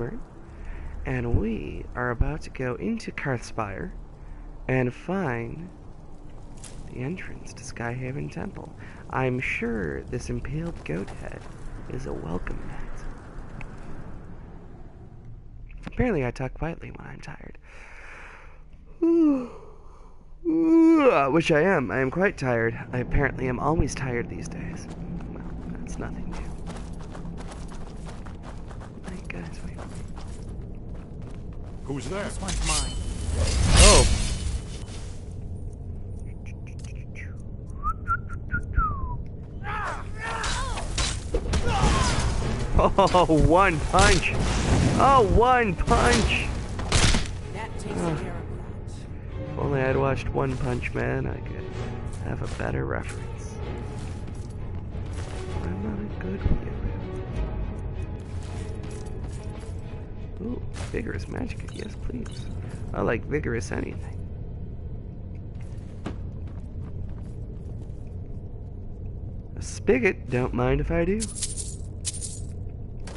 Cuthbert, and we are about to go into Karthspire and find the entrance to Skyhaven Temple. I'm sure this impaled goat head is a welcome mat. Apparently I talk quietly when I'm tired. Which I am. I am quite tired. I apparently am always tired these days. Well, that's nothing new. Wait, guys, wait. Who's there? This one's mine. Oh! Oh, one punch! Oh, one punch! That takes care of that. If only I'd watched One Punch Man, I could have a better reference. I'm not a good weirdo. Ooh, vigorous magic. Yes, please. I like vigorous anything. A spigot, don't mind if I do.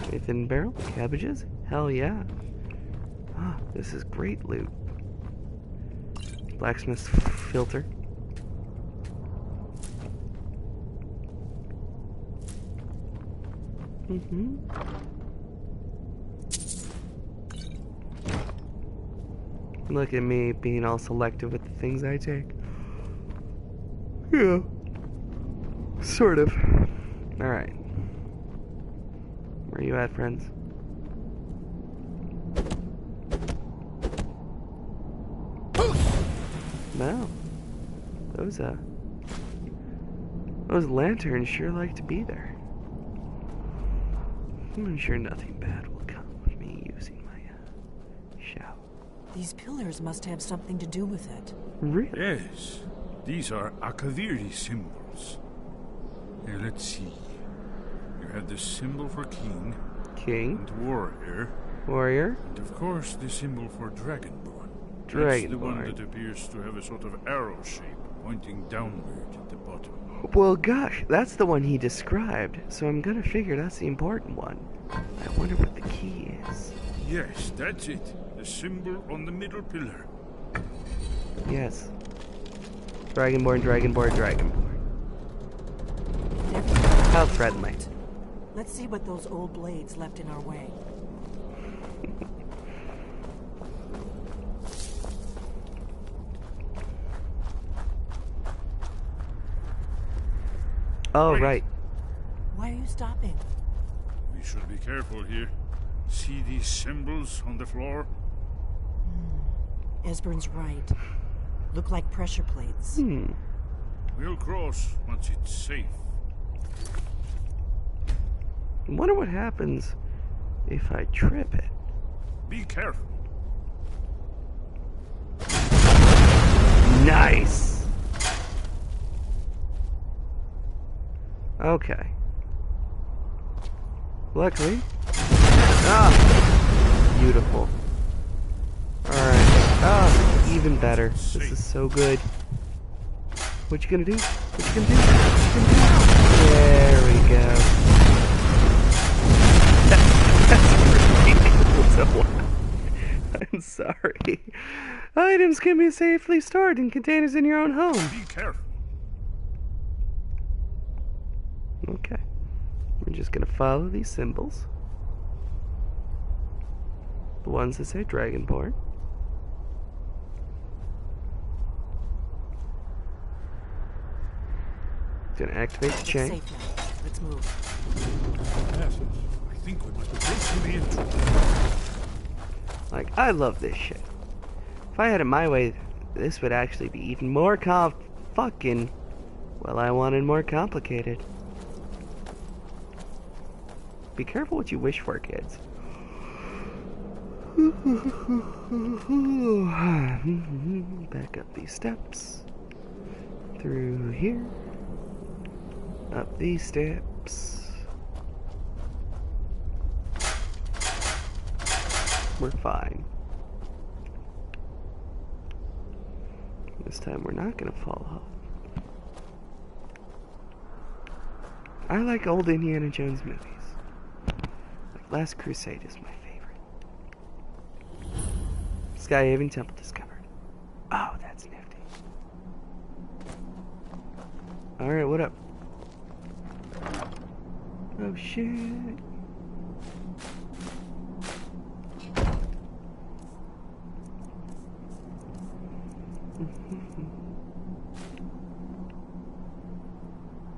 Anything in barrel? Cabbages? Hell yeah. Ah, this is great loot. Blacksmith's filter. Look at me being all selective with the things I take. Yeah. Sort of. Alright. Where are you at, friends? Wow. Those lanterns sure like to be there. I'm sure nothing bad will come of me using my shout. These pillars must have something to do with it. Really? Yes. These are Akaviri symbols. Here, let's see. You have the symbol for king King. and warrior. Warrior. And of course the symbol for dragonborn. That's the one Dragonborn. that appears to have a sort of arrow shape pointing downward at the bottom. Well, gosh, that's the one he described, so I'm gonna figure that's the important one. I wonder what the key is. Yes, that's it. The symbol on the middle pillar. Yes. Dragonborn, Dragonborn, Dragonborn. How friendly. Let's see what those old blades left in our way. Oh, Wait. right. Why are you stopping? We should be careful here. See these symbols on the floor? Esbern's right. Look like pressure plates. We'll cross once it's safe. I wonder what happens if I trip it. Be careful. Nice! Okay. Luckily. Ah! Beautiful. Alright. Ah! Even better. This is so good. What you gonna do? What you gonna do? What you gonna do? There we go. That's ridiculous. I'm sorry. Items can be safely stored in containers in your own home. Be careful. Okay. We're just gonna follow these symbols. The ones that say Dragonborn. Gonna activate the It's chain. safe now. Let's move. Yes, I think we must have broken through the entrance. Like, I love this shit. If I had it my way, this would actually be even more fucking. Well, I wanted more complicated. Be careful what you wish for, kids. Back up these steps. Through here. Up these steps. We're fine. This time we're not gonna fall off. I like old Indiana Jones movies. Like Last Crusade is my favorite. Skyhaven Temple discovered. Oh, that's nifty. Alright, what up? Oh, shit.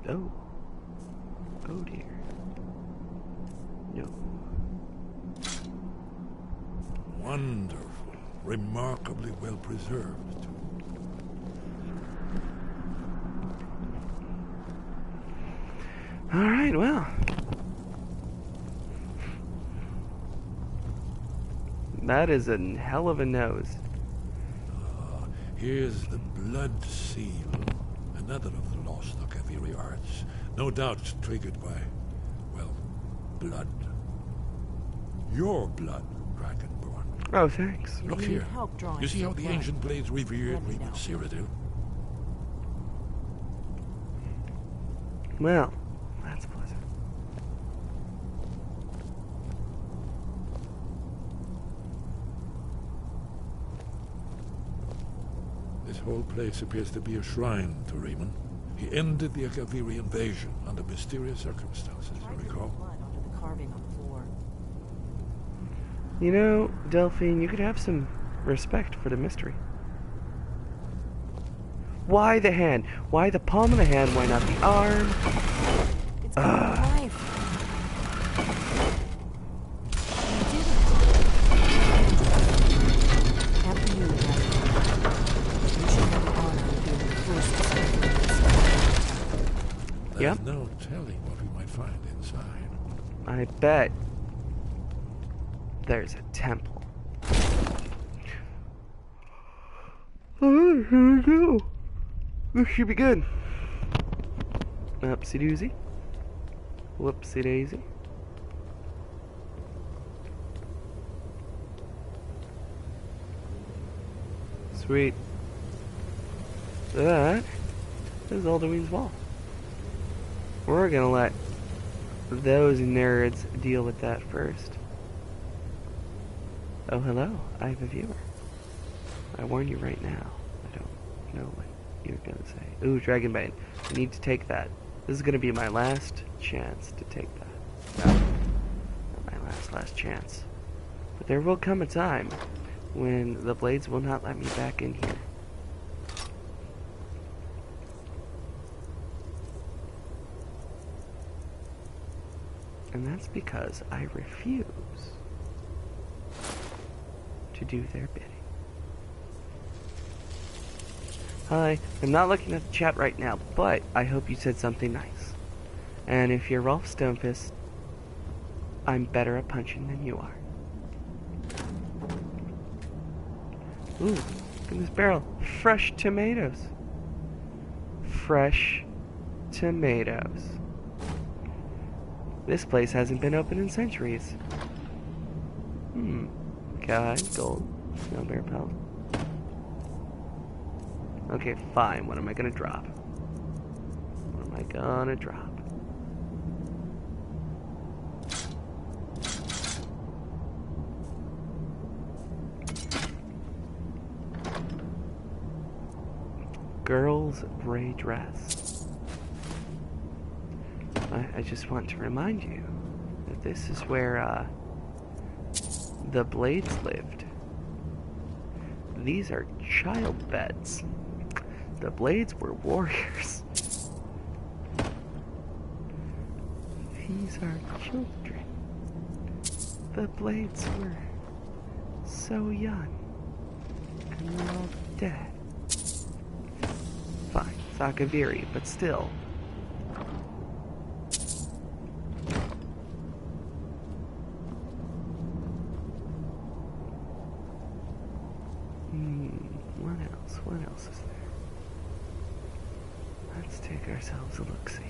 Oh. Oh, dear. No. Wonderful. Remarkably well preserved, too. Alright, well. That is a hell of a nose. Here's the blood seal. Another of the lost Akaviri arts. No doubt triggered by, well, blood. Your blood, Dragonborn. Oh, thanks. Look You need here. help drawing You see how some the blood. ancient blades revered Let me me know. with Cyrodiil? Well, that's pleasant. This whole place appears to be a shrine to Raymond. He ended the Akaviri invasion under mysterious circumstances, Try you to recall? get blood onto the carving on the floor. You know, Delphine, you could have some respect for the mystery. Why the hand? Why the palm of the hand? Why not the arm? It's got a knife. You did it. After you, Dragonborn. You should have the honor of being the first to step into this. There's Yep. no telling what we might find inside. I bet there's a temple. Oh, here we go. This should be good. Upsie doozy. Whoopsie daisy. Sweet. That is Alduin's wall. We're gonna let those nerds deal with that first. Oh, hello. I have a viewer. I warn you right now. I don't know what you're gonna say. Ooh, Dragonbane. I need to take that. This is gonna be my last chance to take that. My last chance. But there will come a time when the blades will not let me back in here. And that's because I refuse to do their bidding. Hi, I'm not looking at the chat right now, but I hope you said something nice. And if you're Rolf Stonefist, I'm better at punching than you are. Ooh, look at this barrel. Fresh tomatoes. Fresh tomatoes. This place hasn't been open in centuries. Cowhide, gold, snow bear pelt. Okay, fine. What am I gonna drop? What am I gonna drop? Girl's gray dress. I just want to remind you that this is where the blades lived. These are child beds. The blades were warriors. These are children. The blades were so young, and they're all dead. Fine, Sakaviri, but still. What else is there? Let's take ourselves a look-see.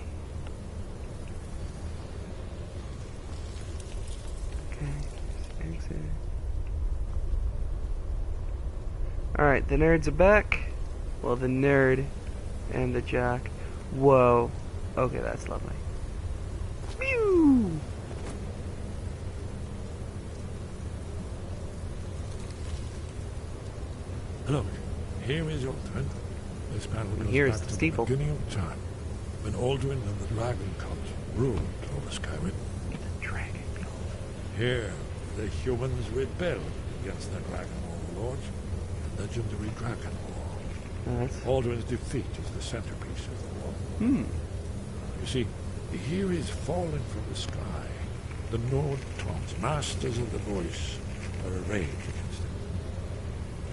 Okay, exit. Alright, the nerds are back. Well, the nerd and the jock. Whoa. Okay, that's lovely. Pew! Look, here is Alduin. This panel goes Here's back the to steeple. the beginning of time, when Alduin and the Dragon Cult ruled over Skyrim. The dragon cult. Here, the humans rebelled against their dragon overlords, the legendary Dragon War. Oh, that's... Alduin's defeat is the centerpiece of the war. You see, here is fallen from the sky. The Nord Taunts, masters of the voice, are arrayed against him.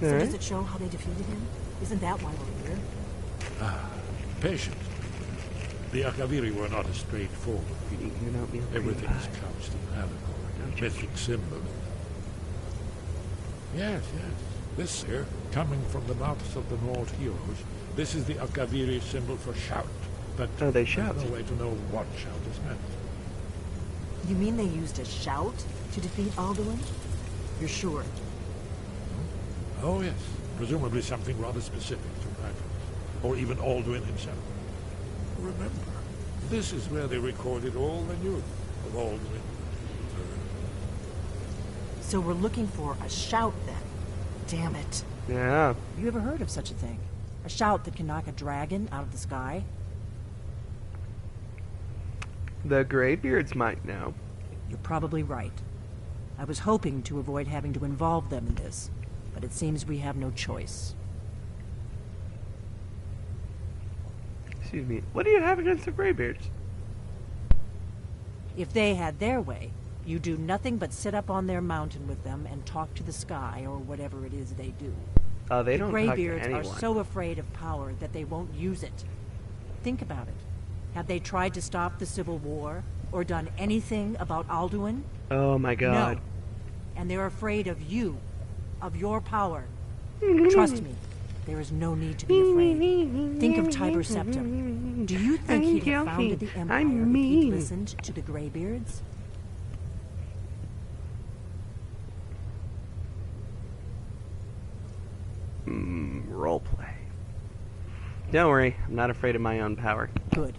So Alright. does it show how they defeated him? Isn't that why we're here? Patience. The Akaviri were not a straightforward people. You can help me with Everything is pie. couched in allegory, Don't mythic symbolism. Yes, yes. This here, coming from the mouths of the Nord heroes, this is the Akaviri symbol for shout. But Oh, they shout. there's no way to know what shout is meant. You mean they used a shout to defeat Alduin? You're sure? Oh, yes. Presumably something rather specific to dragons. Or even Alduin himself. Remember, this is where they recorded all they knew of Alduin. So we're looking for a shout then. Damn it. Yeah. You ever heard of such a thing? A shout that can knock a dragon out of the sky? The Greybeards might know. You're probably right. I was hoping to avoid having to involve them in this, but it seems we have no choice. Excuse me. What do you have against the Greybeards? If they had their way, you do nothing but sit up on their mountain with them and talk to the sky or whatever it is they do. Oh, they The don't talk to Greybeards anyone. are so afraid of power that they won't use it. Think about it. Have they tried to stop the Civil War or done anything about Alduin? Oh my god. No. And they're afraid of you, of your power. Trust me, there is no need to be afraid. Think of Tiber Septim. Do you think he'd have founded the Empire I'm if mean. he'd listened to the Greybeards? Roleplay. Don't worry, I'm not afraid of my own power. Good.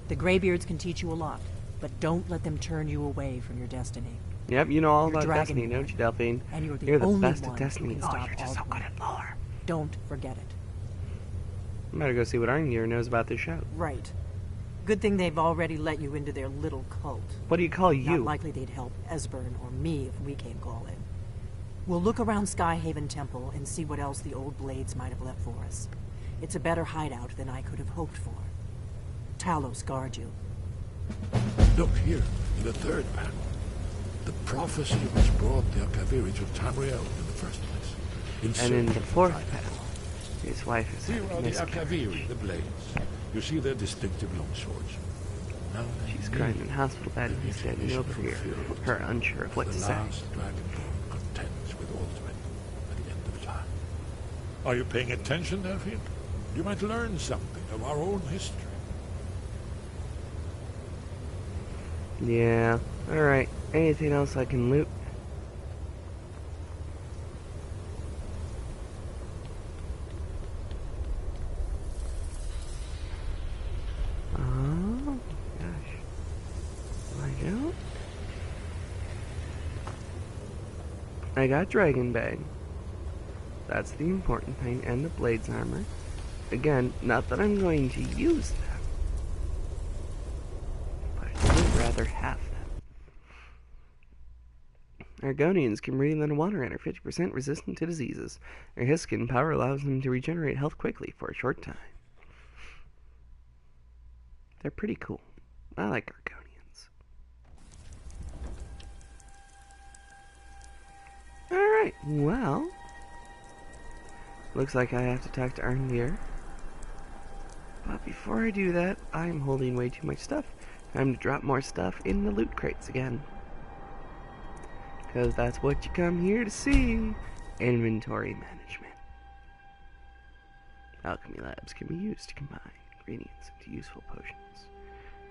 The Greybeards can teach you a lot, but don't let them turn you away from your destiny. Yep, you know all You're about Dragon Destiny, Man, don't you, Delphine? and you're the You're the only best one at who Destiny. can Oh, stop you're just so Alduin. good at lore. Don't forget it. I better go see what Arngeir knows about this show. Right. Good thing they've already let you into their little cult. What do you call Not you? likely they'd help Esbern or me if we came calling. We'll look around Skyhaven Temple and see what else the old blades might have left for us. It's a better hideout than I could have hoped for. Talos guard you. Look here, in the third panel. The prophecy which brought the Akaviri to Tamriel in the first place. And in the search of fourth Dragon panel, Lord. his wife is Here are the miscarriage. Akaviri, the blades. You see their distinctive long swords. Now they She's need crying in hospital bed and he's the standing mission over here, fulfilled. her unsure of what the to say. last Dragonborn contends with Alduin at the end of time. Are you paying attention, Delphine? You might learn something of our own history. Yeah, alright. Anything else I can loot? Oh, gosh. I don't. I got Dragon Bag. That's the important thing, and the Blades Armor. Again, not that I'm going to use them, but I would rather have them. Argonians can breathe underwater and are 50% resistant to diseases. Their Hiskin power allows them to regenerate health quickly for a short time. They're pretty cool. I like Argonians. Alright, well, looks like I have to talk to Arngeir. But before I do that, I'm holding way too much stuff. Time to drop more stuff in the loot crates again. Because that's what you come here to see. Inventory management. Alchemy labs can be used to combine ingredients into useful potions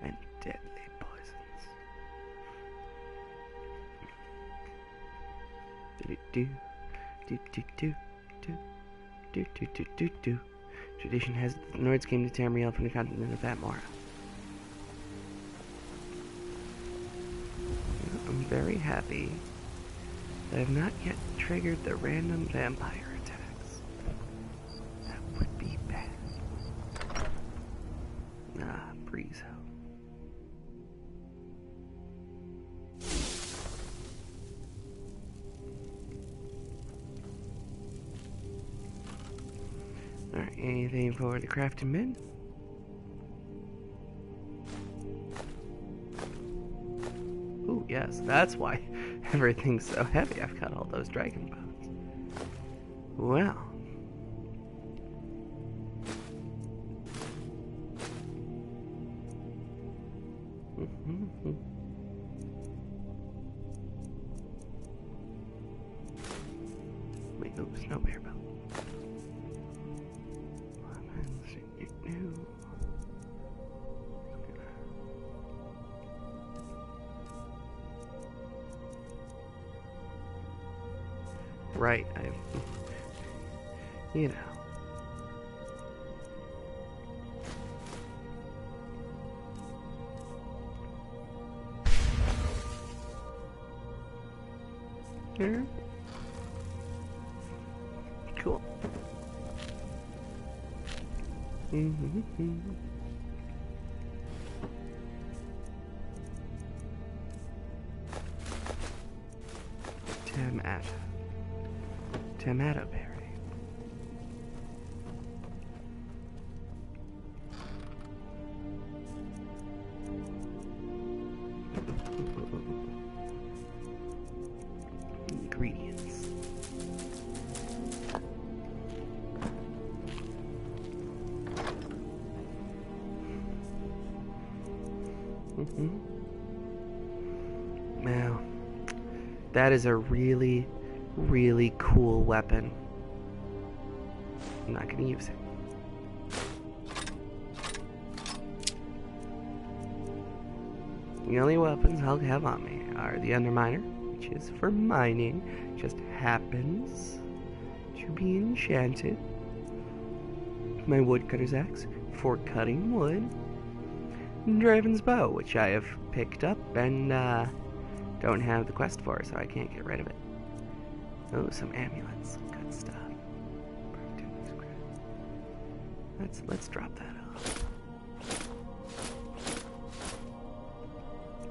and deadly poisons. Do do do do do do do do do do. Tradition has it that the Nords came to Tamriel from the continent of Atmora. I'm very happy that I have not yet triggered the random vampire attacks. Anything for the crafting men? Ooh, yes, that's why everything's so heavy. I've got all those dragon bones. Well. Wait, oops, no bear belt. Right, you know. Here. Cool. Tomato berry. Ingredients. Now, that is a really cool weapon. I'm not going to use it. The only weapons I'll have on me are the Underminer, which is for mining, just happens to be enchanted. My Woodcutter's Axe for cutting wood. Draven's Bow, which I have picked up and don't have the quest for, so I can't get rid of it. Oh, some amulets. Good stuff. Let's drop that off.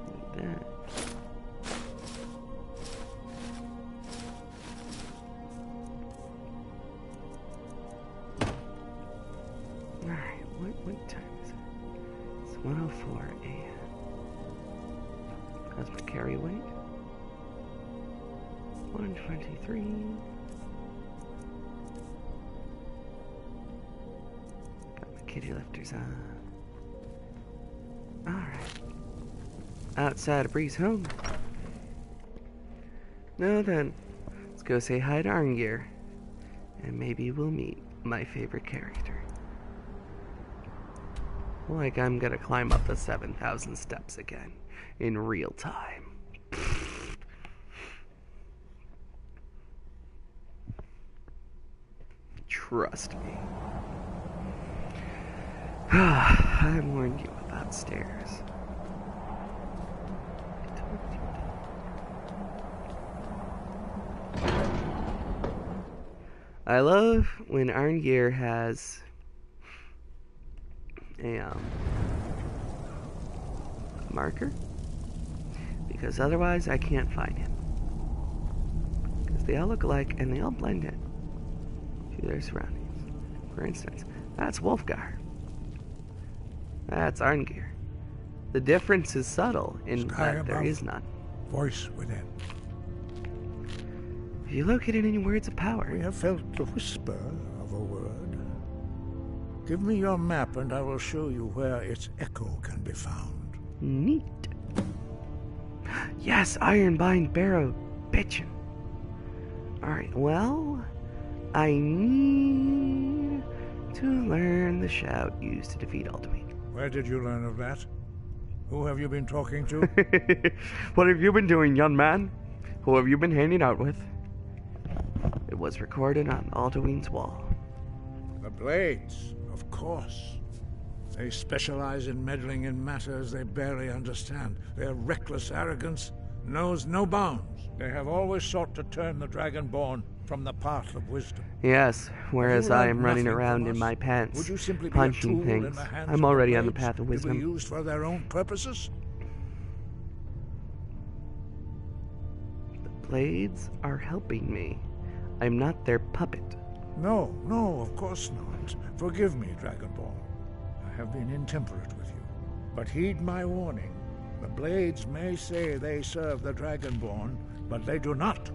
Like that. Alright, what time is it? It's 1:04 a.m. That's my carry weight. 123. Got my kitty lifters on. Alright. Outside of Bree's home. Now then, let's go say hi to Arngeir. And maybe we'll meet my favorite character. Like I'm gonna climb up the 7,000 steps again. In real time. Trust me. I warned you about stairs. I love when Arngeir has a marker, because otherwise I can't find him. Because they all look alike and they all blend in to their surroundings. For instance, that's Wolfgar. That's Arngeir. The difference is subtle in that there is none. Voice within. If you locate any words of power. We have felt the whisper of a word. Give me your map and I will show you where its echo can be found. Neat. Yes, Ironbind Barrow bitchin'. Alright, well, I need to learn the shout used to defeat Alduin. Where did you learn of that? Who have you been talking to? What have you been doing, young man? Who have you been hanging out with? It was recorded on Alduin's wall. The Blades, of course. They specialize in meddling in matters they barely understand. Their reckless arrogance knows no bounds. They have always sought to turn the Dragonborn from the path of wisdom. Yes, whereas I am running around in my pants, punching things. I'm already on the path of wisdom. To be used for their own purposes? The Blades are helping me. I'm not their puppet. No, no, of course not. Forgive me, Dragonborn. I have been intemperate with you. But heed my warning. The Blades may say they serve the Dragonborn, but they do not.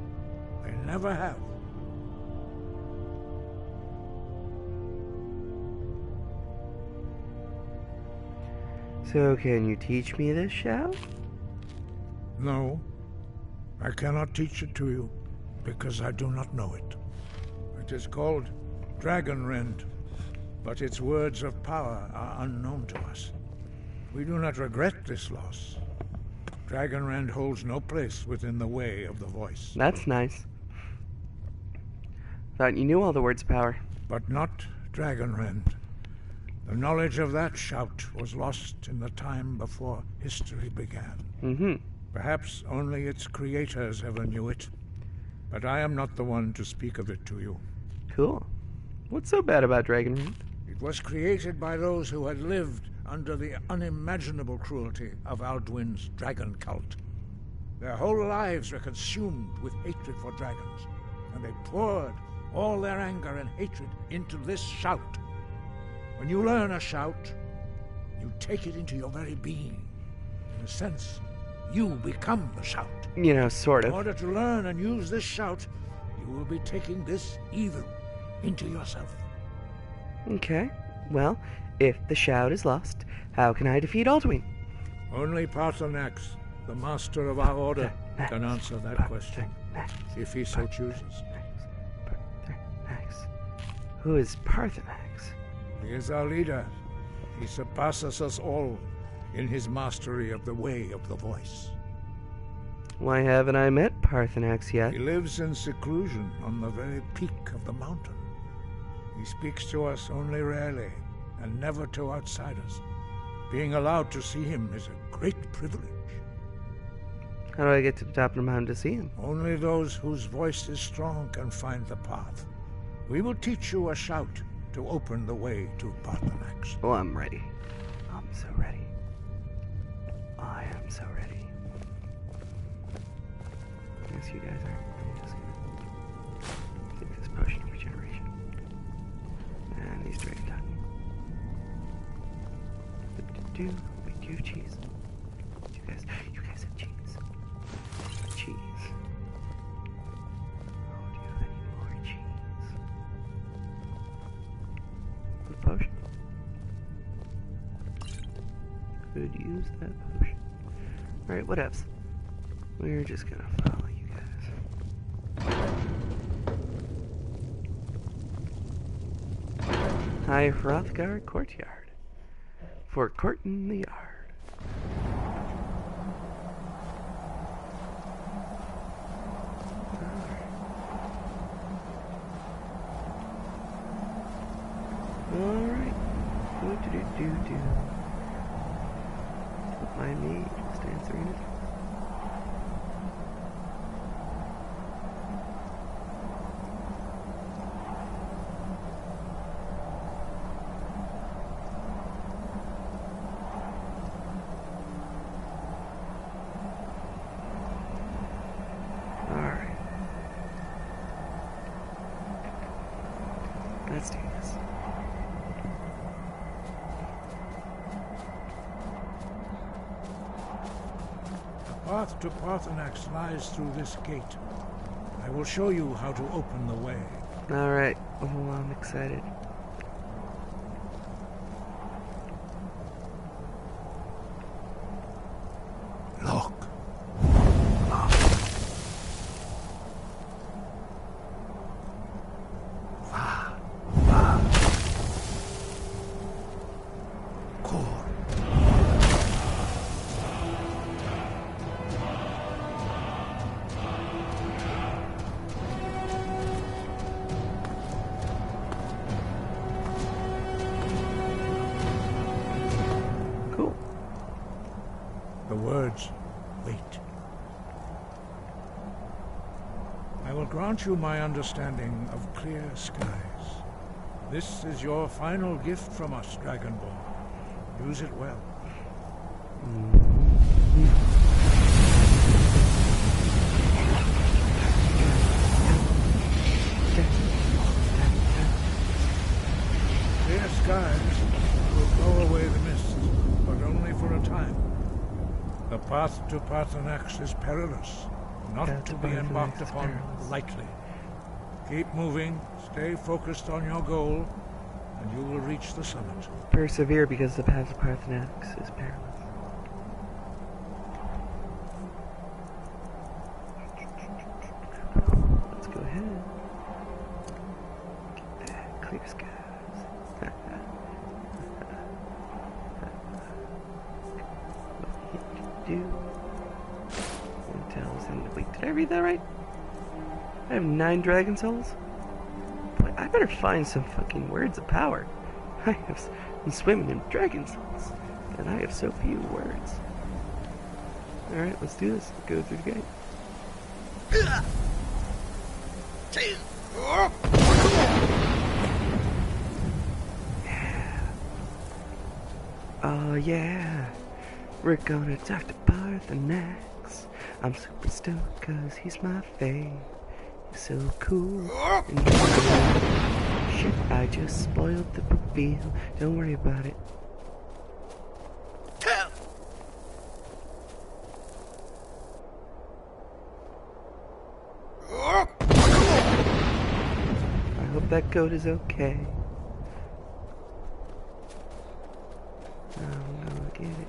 They never have. So can you teach me this shout? No, I cannot teach it to you, because I do not know it. It is called Dragonrend, but its words of power are unknown to us. We do not regret this loss. Dragonrend holds no place within the way of the voice. That's nice. Thought you knew all the words of power. But not Dragonrend. The knowledge of that shout was lost in the time before history began. Mm-hmm. Perhaps only its creators ever knew it, but I am not the one to speak of it to you. Cool. What's so bad about Dragonrend? It was created by those who had lived under the unimaginable cruelty of Alduin's dragon cult. Their whole lives were consumed with hatred for dragons, and they poured all their anger and hatred into this shout. When you learn a shout, you take it into your very being. In a sense, you become the shout. You know, sort In of. order to learn and use this shout, you will be taking this evil into yourself. Okay. Well, if the shout is lost, how can I defeat Alduin? Only Paarthurnax, the master of our order, can answer that question, if he so chooses. Paarthurnax. Who is Paarthurnax? He is our leader. He surpasses us all in his mastery of the way of the voice. Why haven't I met Paarthurnax yet? He lives in seclusion on the very peak of the mountain. He speaks to us only rarely, and never to outsiders. Being allowed to see him is a great privilege. How do I get to the top of the mountain to see him? Only those whose voice is strong can find the path. We will teach you a shout to open the way to Paarthurnax. Oh, I'm ready. I'm so ready. I am so ready. Yes, you guys are. Yes. Take this potion of regeneration. And these dragon tongue. Wait, do you have cheese? You guys have cheese. Cheese. Oh, do you have any more cheese? The potion. Could use that potion. Alright, what else? We're just gonna follow you guys. High Hrothgar Courtyard. For courting the yard. Alright. Do. Don't mind me just answering it. Let's do this. The path to Paarthurnax lies through this gate. I will show you how to open the way. Alright. Oh, I'm excited. Look. Cool. The words, wait. I will grant you my understanding of clear skies. This is your final gift from us, Dragonborn. Use it well. path to Parthenax is perilous, not Path to to be Parthenax embarked is upon perilous. lightly. Keep moving, stay focused on your goal, and you will reach the summit. Persevere because the path to Parthenax is perilous. Let's go ahead. Get that clear skies. What you do? 1,000. Wait, did I read that right? I have 9 dragon souls? Boy, I better find some fucking words of power. I have been swimming in dragon souls, and I have so few words. Alright, let's do this. Go through the gate. Yeah. Oh yeah. We're gonna talk to Parthenax. I'm super stoked cause he's my fave. He's so cool and cool. Shit, I just spoiled the reveal. Don't worry about it. I hope that goat is okay. I'm gonna get it.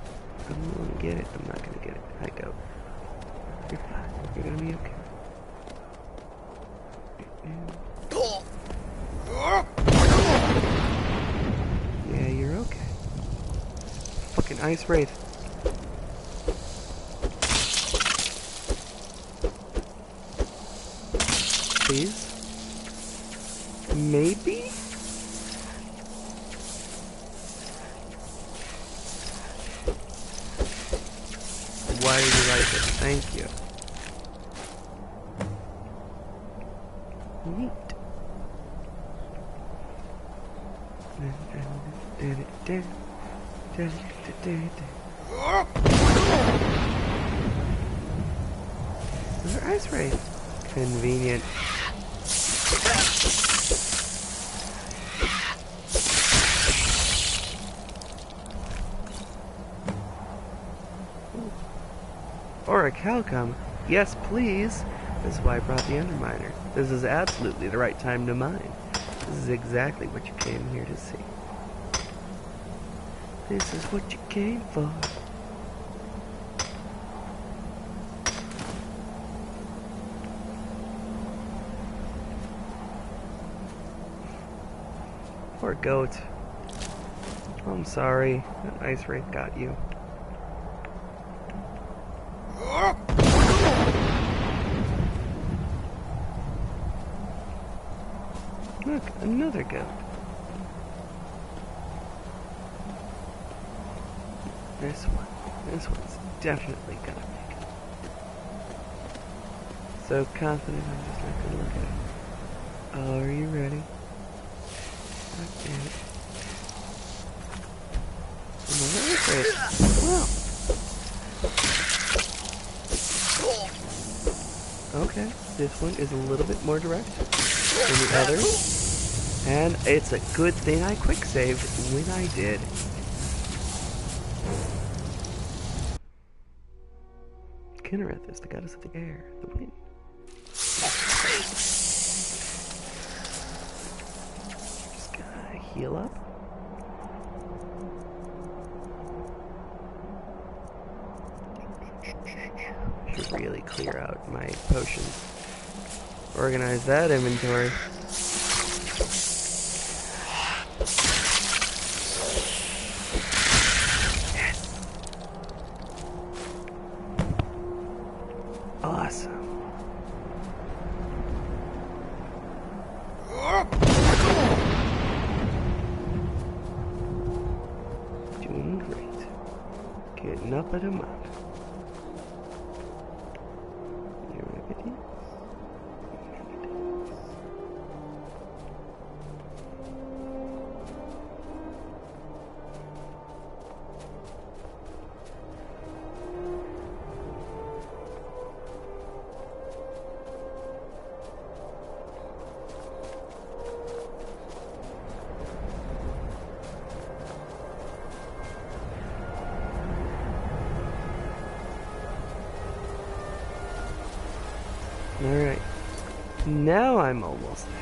I'm gonna get it. I'm not gonna get it. Hi, goat. You're fine. You're gonna be okay. Yeah, you're okay. Fucking ice wraith. Please? Maybe? Why do you like it? Thank you. Neat. Another ice wraith. Convenient. Or a Calcum. Yes, please. This is why I brought the Underminer. This is absolutely the right time to mine. This is exactly what you came here to see. This is what you came for. Poor goat. Oh, I'm sorry. That ice wraith got you. Look, another goat. This one's definitely gonna make it. So confident, I'm just not gonna look at it. Oh, are you ready? God damn it. Another ice wraith. Wow. Okay, this one is a little bit more direct than the other. And it's a good thing I quick saved when I did. Kinnereth is the goddess of the air, the wind. Just gonna heal up. Should really clear out my potions. Organize that inventory. Awesome. Doing great. Getting up at a mop. Now I'm almost there.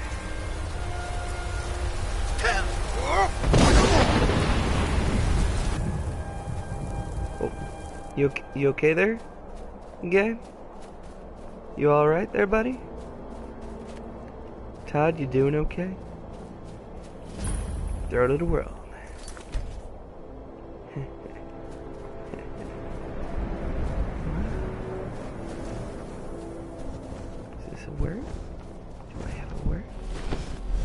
Oh, you okay there? Again? You alright there, buddy? Todd, you doing okay? Throw to the world. Is this a word? Do I have a word?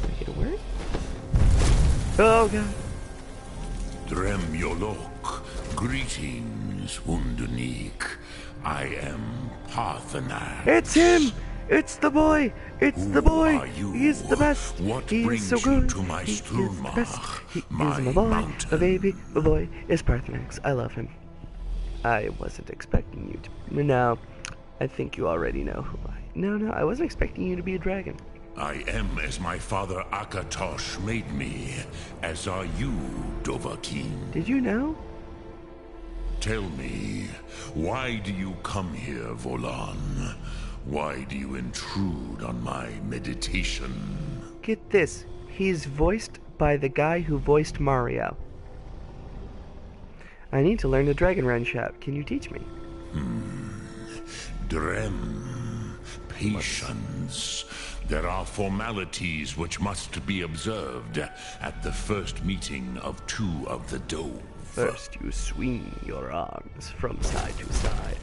Do I get a word? Oh god. Dremyolok, greetings, Wundernik. I am Parthenax. It's him! It's the boy! It's the boy! Are you? He's the best! What He's brings so you good! to my He is the best! He is my my boy! mountain? A baby! The boy is Parthenax. I love him. I wasn't expecting you to... No, I think you already know who I... No, I wasn't expecting you to be a dragon. I am as my father Akatosh made me, as are you, Dovahkiin. Did you know? Tell me, why do you come here, Volan? Why do you intrude on my meditation? Get this. He's voiced by the guy who voiced Mario. I need to learn the Dragon Run shout. Can you teach me? Drem, patience. There are formalities which must be observed at the first meeting of two of the Dove. First, you swing your arms from side to side.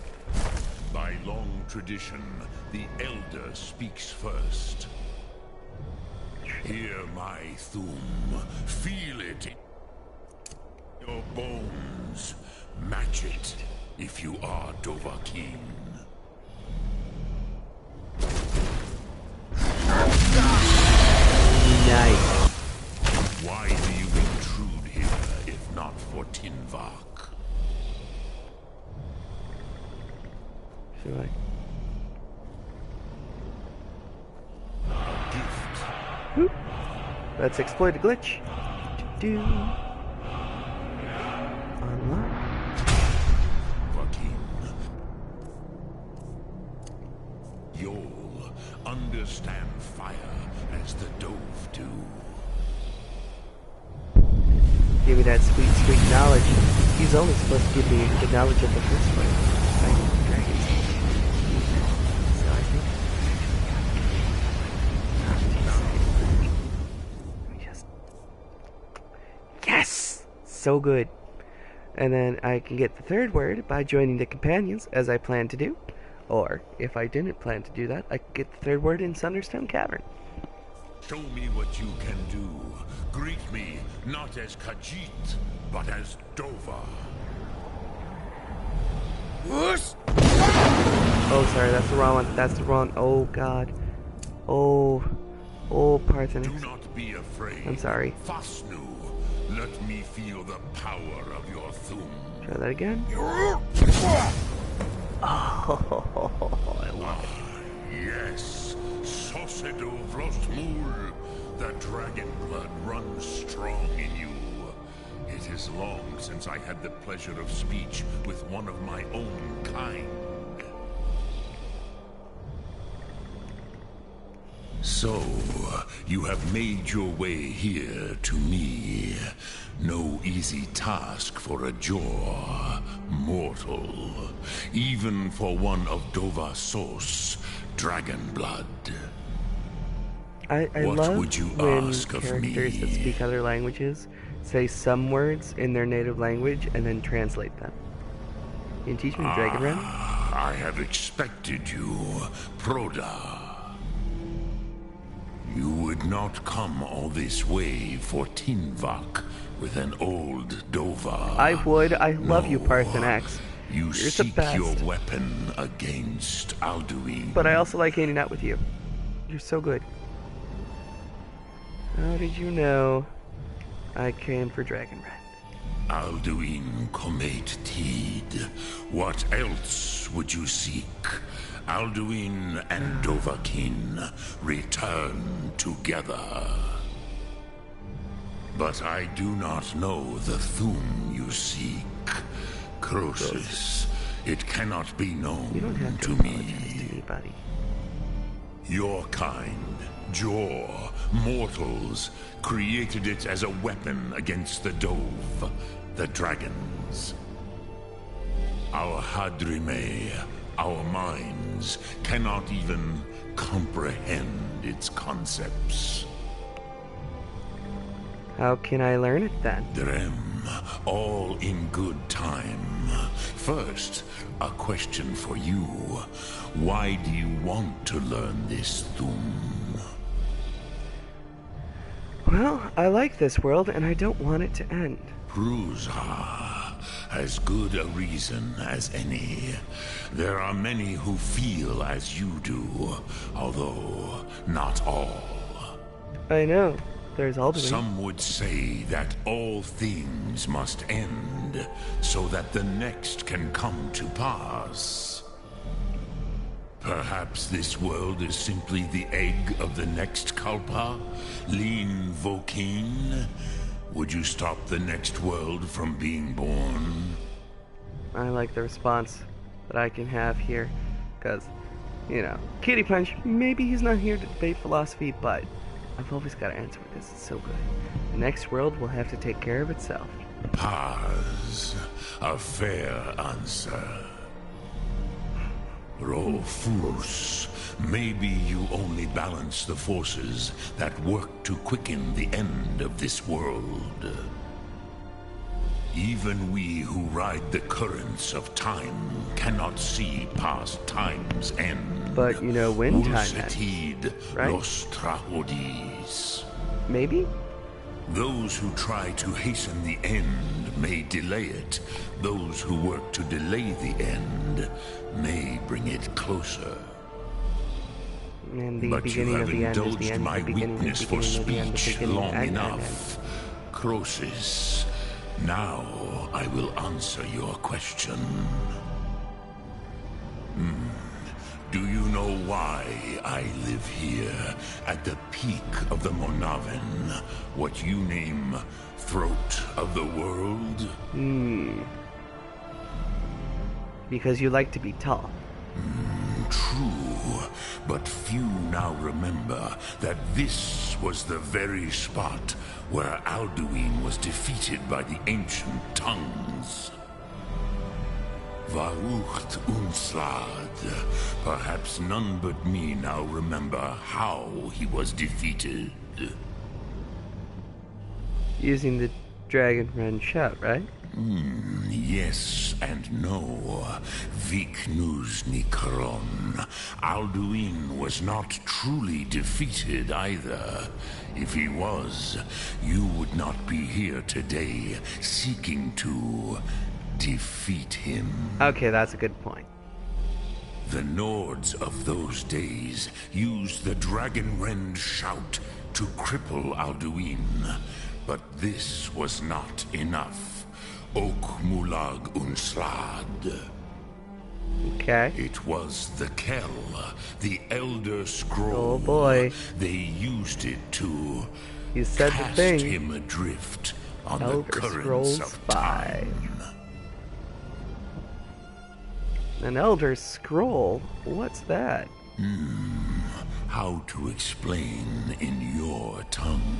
By long tradition, the Elder speaks first. Hear my Thum. Feel it in your bones. Match it if you are Dovahkiin. Nice. Why do you intrude here if not for Tinvak? Should I? A gift. Whoop. Let's exploit a glitch. Do. Unlock. Dovahkiin. You'll understand fire as the Dove do. Give me that sweet, sweet knowledge. He's only supposed to give me the knowledge of the first one. I know the dragons. So I think yes! So good. And then I can get the third word by joining the companions, as I plan to do. Or, if I didn't plan to do that, I could get the third word in Sunderstone Cavern. Show me what you can do. Greet me not as Khajiit, but as Dova. Oh, sorry, that's the wrong one. That's the wrong... Oh, God. Oh, Parthenax. Do not be afraid. I'm sorry. Fasnu, let me feel the power of your Thum. Try that again. Oh, I love it. Yes, Sosedo Vrostmul. The dragon blood runs strong in you. It is long since I had the pleasure of speech with one of my own kind. So, you have made your way here to me. No easy task for a Jor, mortal. Even for one of Dova Sos, dragon blood. I What love would you when ask of characters me? that speak other languages say some words in their native language and then translate them. Can you teach me Dragon Run? I have expected you, Proda. You would not come all this way for Tinvak with an old Dova. I would. I love you, No. Parthenax. You You're the seek best. your weapon against Alduin. But I also like hanging out with you. You're so good. How did you know I came for Dragon Run? Alduin Comet Tid. What else would you seek? Alduin and Dovahkiin return together. But I do not know the Thum you seek. Croesus, it cannot be You don't known have to to apologize me. to me, buddy. Your kind, Jor, mortals, created it as a weapon against the Dove, the dragons. Our Hadrime, our minds, cannot even comprehend its concepts. How can I learn it then? Drem, all in good time. First, a question for you. Why do you want to learn this Thum? Well, I like this world and I don't want it to end. Pruzha, as good a reason as any. There are many who feel as you do, although not all. I know. There's Alduin. Some would say that all things must end, so that the next can come to pass. Perhaps this world is simply the egg of the next Kalpa, Lin Vokin. Would you stop the next world from being born? I like the response that I can have here, because, you know, Kittypunch, maybe he's not here to debate philosophy, but I've always got to answer with this. It's so good. The next world will have to take care of itself. Paz, a fair answer. Rofus, maybe you only balance the forces that work to quicken the end of this world. Even we who ride the currents of time cannot see past time's end. But you know when time ends, right? Los Trahodis. Maybe? Those who try to hasten the end may delay it. Those who work to delay the end may bring it closer. And the But you beginning have of the end is the indulged end, my the beginning, weakness the for beginning of the end, the speech beginning, long and enough. Croesus, now I will answer your question. Do you know why I live here, at the peak of the Monaven, what you name throat of the world? Because you like to be tall. True, but few now remember that this was the very spot where Alduin was defeated by the ancient tongues. Vaucht Unslad. Perhaps none but me now remember how he was defeated. Using the Dragon Rend shout, right? Yes and no. Viknus Nikron. Alduin was not truly defeated either. If he was, you would not be here today seeking to defeat him. Okay, that's a good point. The Nords of those days used the Dragon Rend shout to cripple Alduin. But this was not enough. Ok Mulag Unslad. Okay. It was the Kell, the Elder Scroll. Oh boy. They used it to You said the cast thing. him adrift on the Elder currents Scrolls of 5. time. An Elder Scroll? What's that? How to explain in your tongue?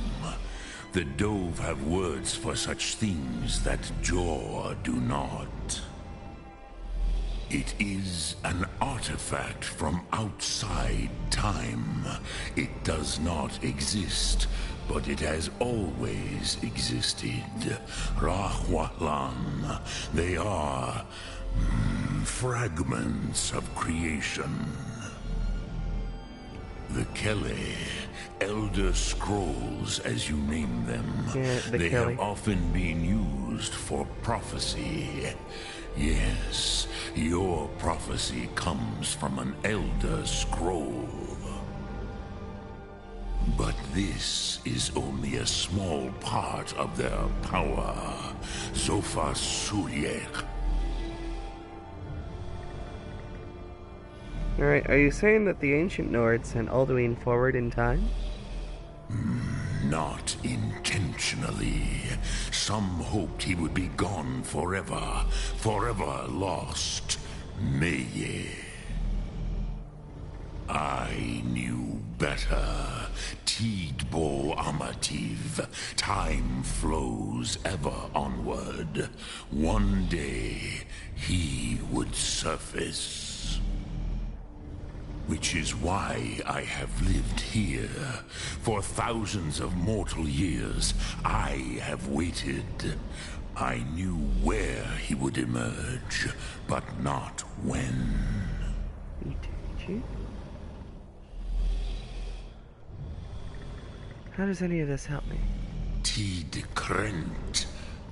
The Dove have words for such things that Jor do not. It is an artifact from outside time. It does not exist, but it has always existed. Rahwalan. They are fragments of creation. The Kele, Elder Scrolls as you name them, Yeah, the they Kelly. have often been used for prophecy. Yes, your prophecy comes from an Elder Scroll. But this is only a small part of their power. Sofa Suryek. Alright, are you saying that the ancient Nords sent Alduin forward in time? Not intentionally. Some hoped he would be gone forever. Forever lost. Meye. I knew better. Tidbo Amativ. Time flows ever onward. One day, he would surface. Which is why I have lived here. For thousands of mortal years, I have waited. I knew where he would emerge, but not when. How does any of this help me? Tid Krent.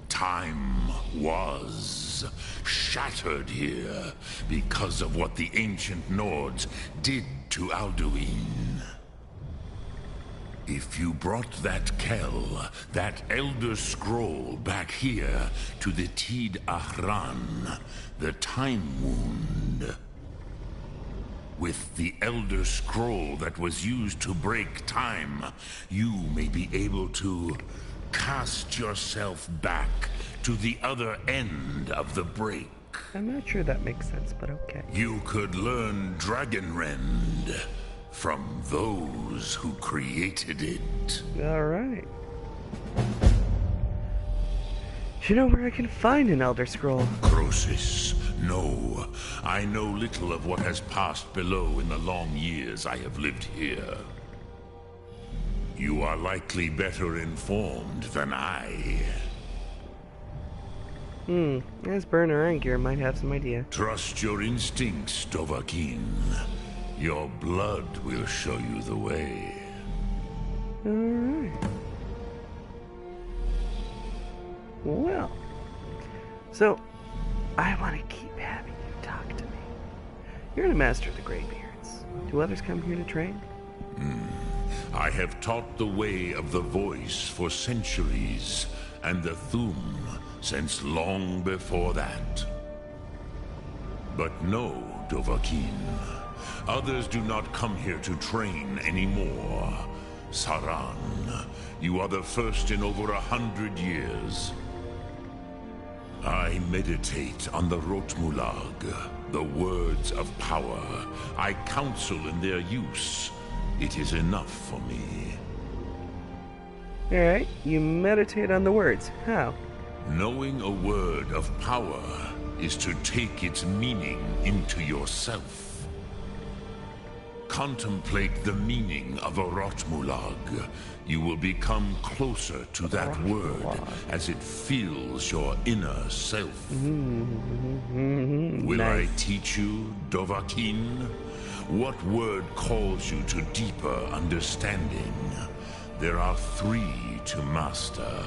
Time was shattered here because of what the ancient Nords did to Alduin. If you brought that Kell, that Elder Scroll back here to the Tid Ahran, the Time Wound, with the Elder Scroll that was used to break time, you may be able to cast yourself back to the other end of the break. I'm not sure that makes sense, but okay. You could learn Dragonrend from those who created it. Alright. Do you know where I can find an Elder Scroll? Croesus, no. I know little of what has passed below in the long years I have lived here. You are likely better informed than I. Asburn or Angier might have some idea. Trust your instincts, Dovahkiin. Your blood will show you the way. Alright. Well. So, I want to keep having you talk to me. You're the master of the Greybeards. Do others come here to train? I have taught the way of the voice for centuries, and the Thum since long before that. But no, Dovahkiin. Others do not come here to train anymore. Saran, you are the first in over 100 years. I meditate on the Rotmulag, the words of power. I counsel in their use. It is enough for me. Alright, you meditate on the words. How? Knowing a word of power is to take its meaning into yourself. Contemplate the meaning of a Rotmulag. You will become closer to that word as it fills your inner self. Will I teach you, Dovahkiin? What word calls you to deeper understanding? There are 3 to master.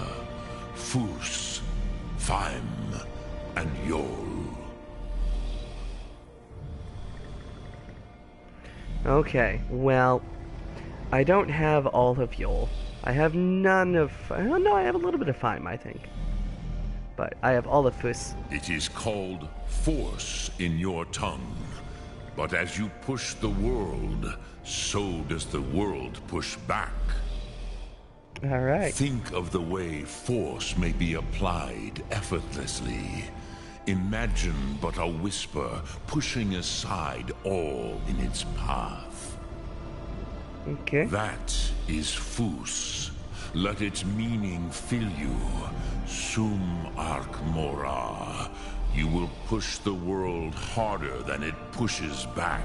Fus, Faim, and Yol. Okay, well, I don't have all of Yol. I have none of... no, I have a little bit of Faim, I think. But I have all of Fus. It is called force in your tongue. But as you push the world, so does the world push back. Alright. Think of the way force may be applied effortlessly. Imagine but a whisper pushing aside all in its path. Okay. That is Fus. Let its meaning fill you. Sum Ark Mora. You will push the world harder than it pushes back.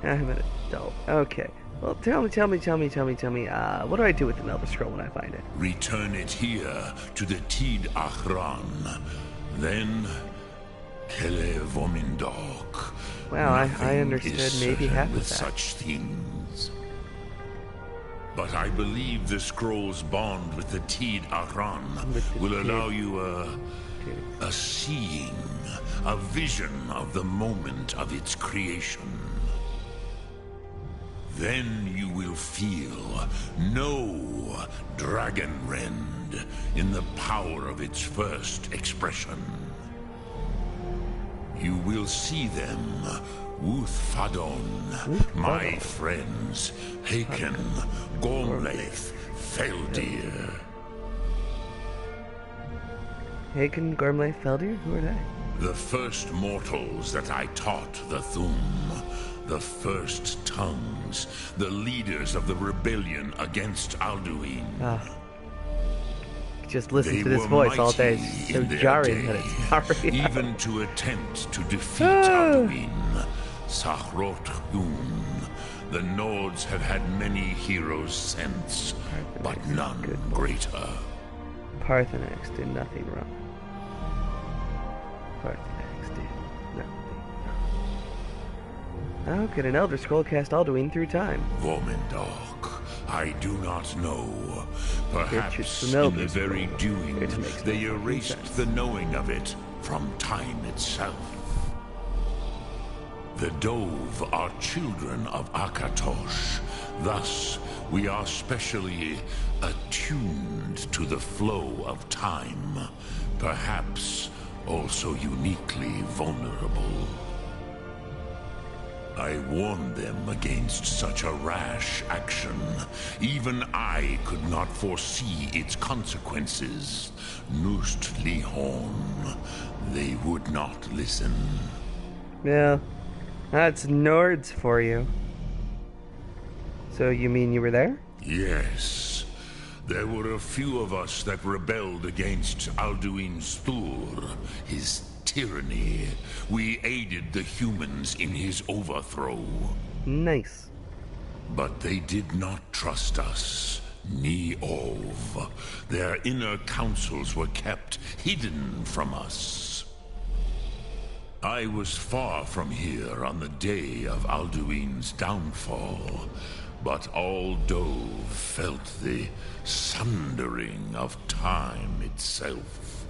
I'm an adult. Okay. Well, tell me, what do I do with an Elder Scroll when I find it? Return it here to the Tid Ahran. Then, Kele Vomindok. Well, I understood maybe half of with that. such things. But I believe the scroll's bond with the Tid Ahran will allow you a seeing, a vision of the moment of its creation. Then you will feel, know Dragonrend in the power of its first expression. You will see them, Wuthfadon, my friends, Haken, Gormlaith, Feldir. Haken, Gormlaith, Feldir? Who are they? The first mortals that I taught the Thum, the first tongues, the leaders of the rebellion against Alduin. Just listen They to this were voice all day. mighty It's so in their jarring day, that it's Mario. even to attempt to defeat Alduin. Sahrot Yun. The Nords have had many heroes since, but none greater. Parthenax did nothing wrong. Parthenax did nothing wrong. How could an Elder Scroll cast Alduin through time? Vormindok, I do not know. Perhaps an in the Elder very Scroll. doing, It makes they no erased sense. the knowing of it from time itself. The Dove are children of Akatosh. Thus, we are specially attuned to the flow of time. Perhaps also uniquely vulnerable. I warned them against such a rash action. Even I could not foresee its consequences. Nust Lihon, they would not listen. Yeah, that's Nords for you. So you mean you were there? Yes. There were a few of us that rebelled against Alduin's Thur, his tyranny. We aided the humans in his overthrow. Nice. But they did not trust us. Ni Ov. Their inner counsels were kept hidden from us. I was far from here on the day of Alduin's downfall, but all Dove felt the sundering of time itself.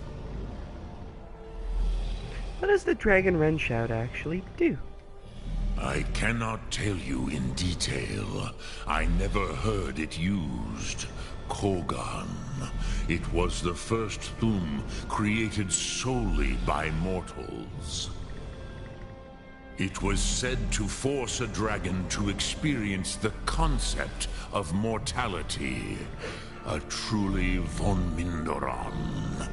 What does the Dragon Wren shout actually do? I cannot tell you in detail. I never heard it used. Kogan. It was the first Thum created solely by mortals. It was said to force a dragon to experience the concept of mortality. A truly von Mindoran.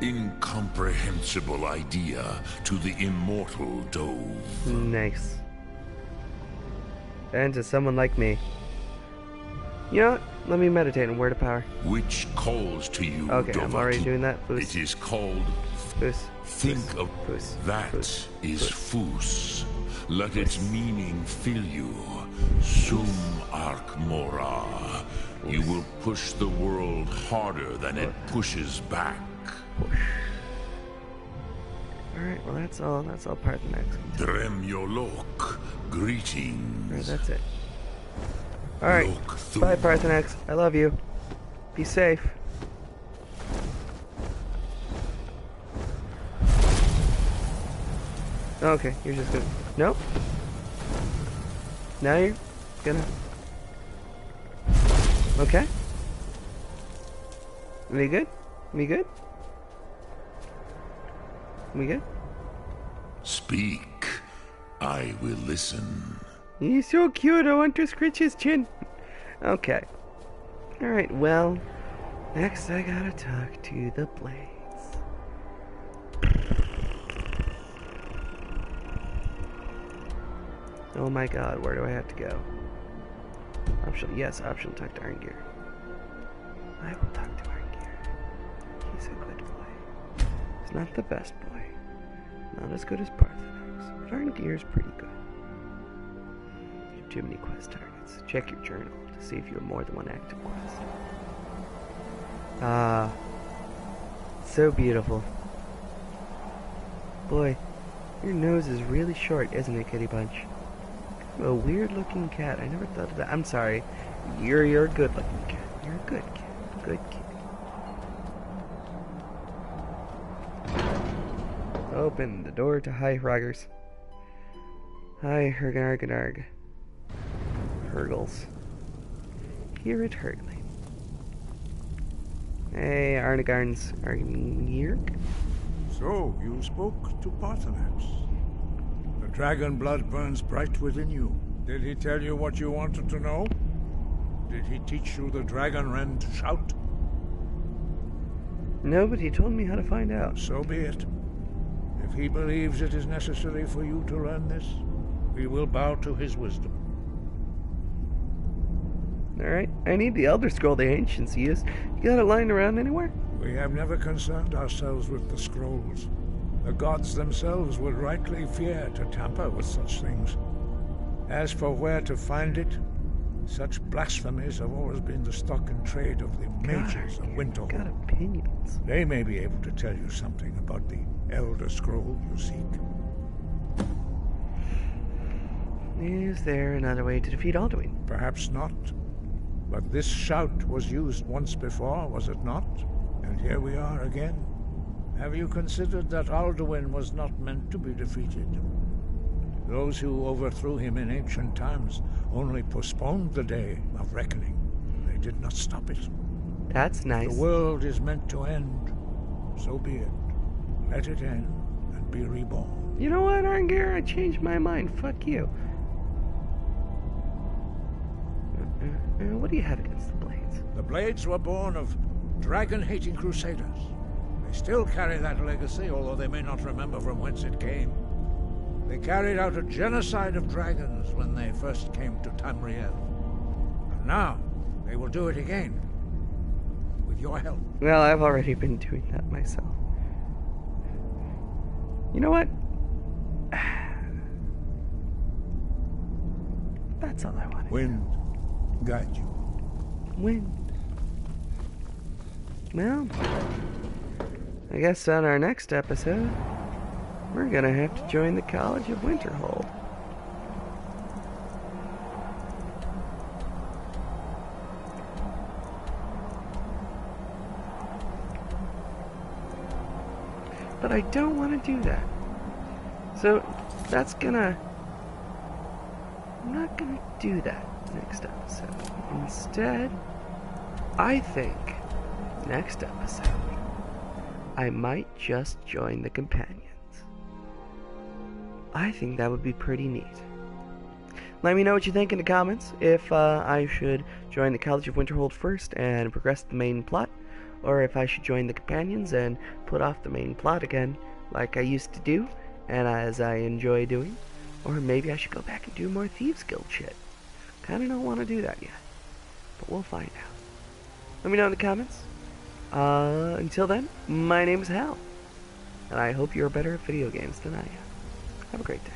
Incomprehensible idea to the immortal Dove. Nice. And to someone like me. You know what? Let me meditate on Word of Power. Which calls to you, Okay, I'm already Dovahkiin. doing that. Foos. It is called... Foos. Think Foos. of... Foos. That Foos. is Foos. Fus. Let its meaning fill you. Sum Arc Mora. You will push the world harder than it pushes back. Push. Alright, well that's all Parthenax. Drem Yolok. Greetings. Alright, that's it. Alright. Lok Thum. Bye, Parthenax. I love you. Be safe. Okay, you're just gonna... Nope. Now you're gonna... Okay. We good? We good? We good? Speak. I will listen. He's so cute, I want to scratch his chin. Okay. Alright, well, next I gotta talk to the Blades. Oh my god, where do I have to go? Optional, yes, optional, talk to Arngeir. I will talk to Arngeir. He's a good boy. He's not the best boy. Not as good as Parthenax, but Arngeir's pretty good. You have too many quest targets. Check your journal to see if you have more than one active quest. Ah, so beautiful. Boy, your nose is really short, isn't it, Kittypunch? A weird-looking cat. I never thought of that. I'm sorry. You're a good-looking cat. You're a good cat. Good kid. Open the door to High Roggers. Hi, Herganarganarg. Hergles. Here at Hergling. Hey, Arnegarns. Arngeir? So, you spoke to Parthenax. The dragon blood burns bright within you. Did he tell you what you wanted to know? Did he teach you the dragon wren to shout? No, but he told me how to find out. So be it. If he believes it is necessary for you to learn this, we will bow to his wisdom. Alright, I need the Elder Scroll the Ancients used. You got it lying around anywhere? We have never concerned ourselves with the scrolls. The gods themselves would rightly fear to tamper with such things. As for where to find it, such blasphemies have always been the stock and trade of the mages of Winterhold. Got opinions. They may be able to tell you something about the Elder Scroll you seek. Is there another way to defeat Alduin? Perhaps not. But this shout was used once before, was it not? And here we are again. Have you considered that Alduin was not meant to be defeated? Those who overthrew him in ancient times only postponed the day of reckoning. They did not stop it. That's nice. The world is meant to end. So be it. Let it end and be reborn. You know what, Arngir? I changed my mind. Fuck you. What do you have against the Blades? The Blades were born of dragon-hating crusaders. They still carry that legacy, although they may not remember from whence it came. They carried out a genocide of dragons when they first came to Tamriel. And now, they will do it again. With your help. Well, I've already been doing that myself. You know what? That's all I wanted. Wind guide you. Wind. Well, I guess on our next episode, we're gonna have to join the College of Winterhold. But I don't want to do that. So, I'm not gonna do that next episode. Instead, I think next episode, I might just join the companions. I think that would be pretty neat. Let me know what you think in the comments, if I should join the College of Winterhold first and progress the main plot, or if I should join the companions and put off the main plot again, like I used to do, and as I enjoy doing. Or maybe I should go back and do more Thieves Guild shit. Kinda don't want to do that yet, but we'll find out. Let me know in the comments. Until then, my name is Hal, and I hope you're better at video games than I am. Have a great day.